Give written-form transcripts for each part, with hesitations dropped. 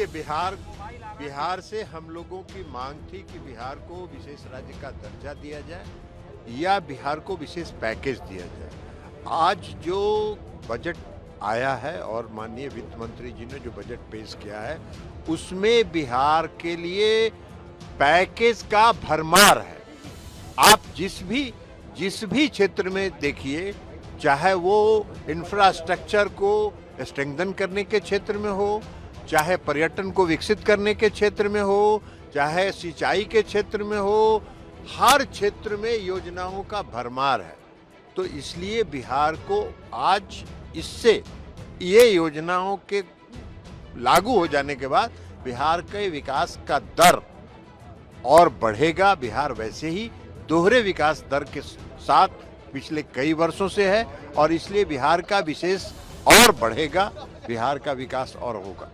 देखिए, बिहार से हम लोगों की मांग थी कि बिहार को विशेष राज्य का दर्जा दिया जाए या बिहार को विशेष पैकेज दिया जाए। आज जो बजट आया है और माननीय वित्त मंत्री जी ने जो बजट पेश किया है, उसमें बिहार के लिए पैकेज का भरमार है। आप जिस भी क्षेत्र में देखिए, चाहे वो इंफ्रास्ट्रक्चर को स्ट्रेंथन करने के क्षेत्र में हो, चाहे पर्यटन को विकसित करने के क्षेत्र में हो, चाहे सिंचाई के क्षेत्र में हो, हर क्षेत्र में योजनाओं का भरमार है। तो इसलिए बिहार को आज इससे ये योजनाओं के लागू हो जाने के बाद बिहार के विकास का दर और बढ़ेगा। बिहार वैसे ही दोहरे विकास दर के साथ पिछले कई वर्षों से है और इसलिए बिहार का विशेष और बढ़ेगा, बिहार का विकास और होगा।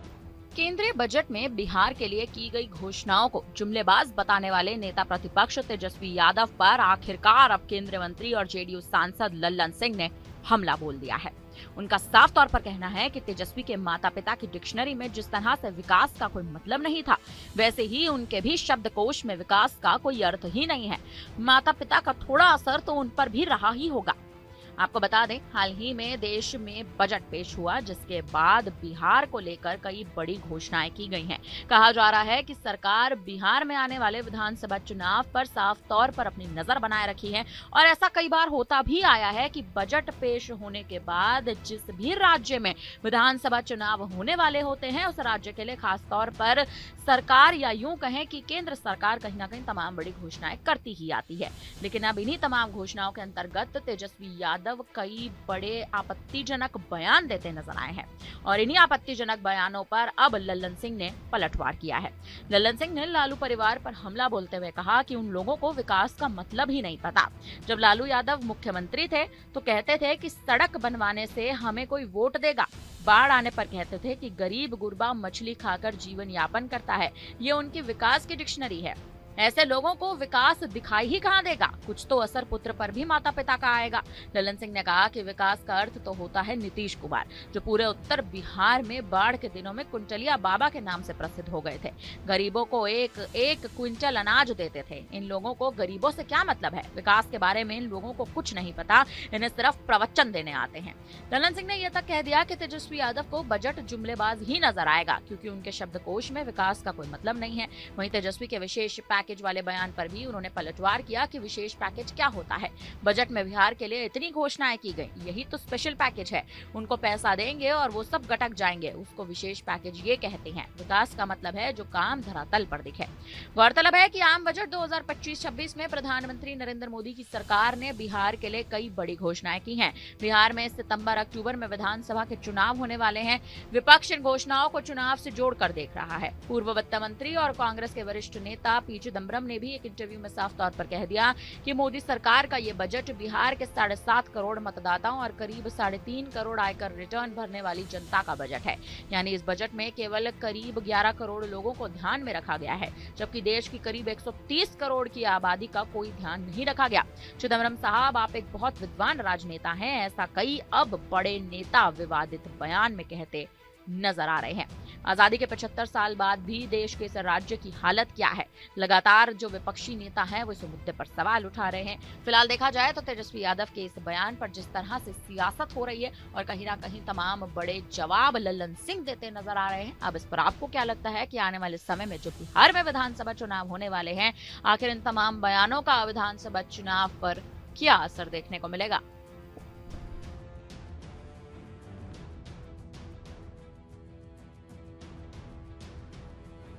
केंद्रीय बजट में बिहार के लिए की गई घोषणाओं को जुमलेबाज बताने वाले नेता प्रतिपक्ष तेजस्वी यादव पर आखिरकार अब केंद्रीय मंत्री और जेडीयू सांसद लल्लन सिंह ने हमला बोल दिया है। उनका साफ तौर पर कहना है कि तेजस्वी के माता पिता की डिक्शनरी में जिस तरह से विकास का कोई मतलब नहीं था, वैसे ही उनके भी शब्दकोश में विकास का कोई अर्थ ही नहीं है। माता पिता का थोड़ा असर तो उन पर भी रहा ही होगा। आपको बता दें, हाल ही में देश में बजट पेश हुआ, जिसके बाद बिहार को लेकर कई बड़ी घोषणाएं की गई हैं। कहा जा रहा है कि सरकार बिहार में आने वाले विधानसभा चुनाव पर साफ तौर पर अपनी नजर बनाए रखी है और ऐसा कई बार होता भी आया है कि बजट पेश होने के बाद जिस भी राज्य में विधानसभा चुनाव होने वाले होते हैं, उस राज्य के लिए खास तौर पर सरकार या यूं कहें कि केंद्र सरकार कहीं ना कहीं तमाम बड़ी घोषणाएं करती ही आती है। लेकिन अब इन्हीं तमाम घोषणाओं के अंतर्गत तेजस्वी यादव कई बड़े आपत्तिजनक बयान देते नजर आए हैं और इन्हीं आपत्तिजनक बयानों पर अब लल्लन सिंह ने पलटवार किया है। लल्लन सिंह ने लालू परिवार पर हमला बोलते हुए कहा कि उन लोगों को विकास का मतलब ही नहीं पता। जब लालू यादव मुख्यमंत्री थे तो कहते थे कि सड़क बनवाने से हमें कोई वोट देगा, बाढ़ आने पर कहते थे कि गरीब गुरबा मछली खाकर जीवन यापन करता है। ये उनकी विकास की डिक्शनरी है। ऐसे लोगों को विकास दिखाई ही कहां देगा, कुछ तो असर पुत्र पर भी माता पिता का आएगा। लल्लन सिंह ने कहा कि विकास का अर्थ तो होता है नीतीश कुमार, जो पूरे उत्तर बिहार में बाढ़ के दिनों में कुंटलिया बाबा के नाम से प्रसिद्ध हो गए थे। गरीबों को एक एक क्विंटल अनाज देते थे। इन लोगों को गरीबों से क्या मतलब है? विकास के बारे में इन लोगों को कुछ नहीं पता, इन्हें सिर्फ प्रवचन देने आते हैं। लल्लन सिंह ने यह तक कह दिया कि तेजस्वी यादव को बजट जुमलेबाज ही नजर आएगा, क्योंकि उनके शब्दकोश में विकास का कोई मतलब नहीं है। वहीं तेजस्वी के विशेष पैकेज वाले बयान पर भी उन्होंने पलटवार किया कि विशेष पैकेज क्या होता है। बजट में बिहार के लिए इतनी घोषणाएं की गई, यही तो स्पेशल पैकेज है। उनको पैसा देंगे और वो सब गटक जाएंगे, उसको विशेष पैकेज ये कहते हैं। विकास का मतलब है जो काम धरातल पर दिखे। गौरतलब है कि आम बजट 2025-26 में प्रधानमंत्री नरेंद्र मोदी की सरकार ने बिहार के लिए कई बड़ी घोषणाएं की हैं। बिहार में सितंबर-अक्टूबर में विधानसभा के चुनाव होने वाले हैं। विपक्ष इन घोषणाओं को चुनाव से जोड़कर देख रहा है। पूर्व वित्त मंत्री और कांग्रेस के वरिष्ठ नेता पी चिदम्बरम ने भी एक इंटरव्यू में साफ तौर पर कह दिया कि मोदी सरकार का ये बजट बिहार के 7.5 करोड़ मतदाताओं और करीब 3.5 करोड़ आयकर रिटर्न भरने वाली जनता का बजट है। यानी इस बजट में केवल करीब 11 करोड़ लोगों को ध्यान में रखा गया है, जबकि देश की करीब 130 करोड़ की आबादी का कोई ध्यान नहीं रखा गया। चिदम्बरम साहब, आप एक बहुत विद्वान राजनेता हैं। ऐसा कई अब बड़े नेता विवादित बयान में कहते नजर आ रहे हैं। आजादी के 75 साल बाद भी देश के इस राज्य की हालत क्या है? लगातार जो विपक्षी नेता हैं वो इस मुद्दे पर सवाल उठा रहे हैं। फिलहाल देखा जाए तो तेजस्वी यादव के इस बयान पर जिस तरह से सियासत हो रही है और कहीं ना कहीं तमाम बड़े जवाब लल्लन सिंह देते नजर आ रहे हैं। अब इस पर आपको क्या लगता है कि आने वाले समय में जो बिहार में विधानसभा चुनाव होने वाले हैं, आखिर इन तमाम बयानों का विधानसभा चुनाव पर क्या असर देखने को मिलेगा?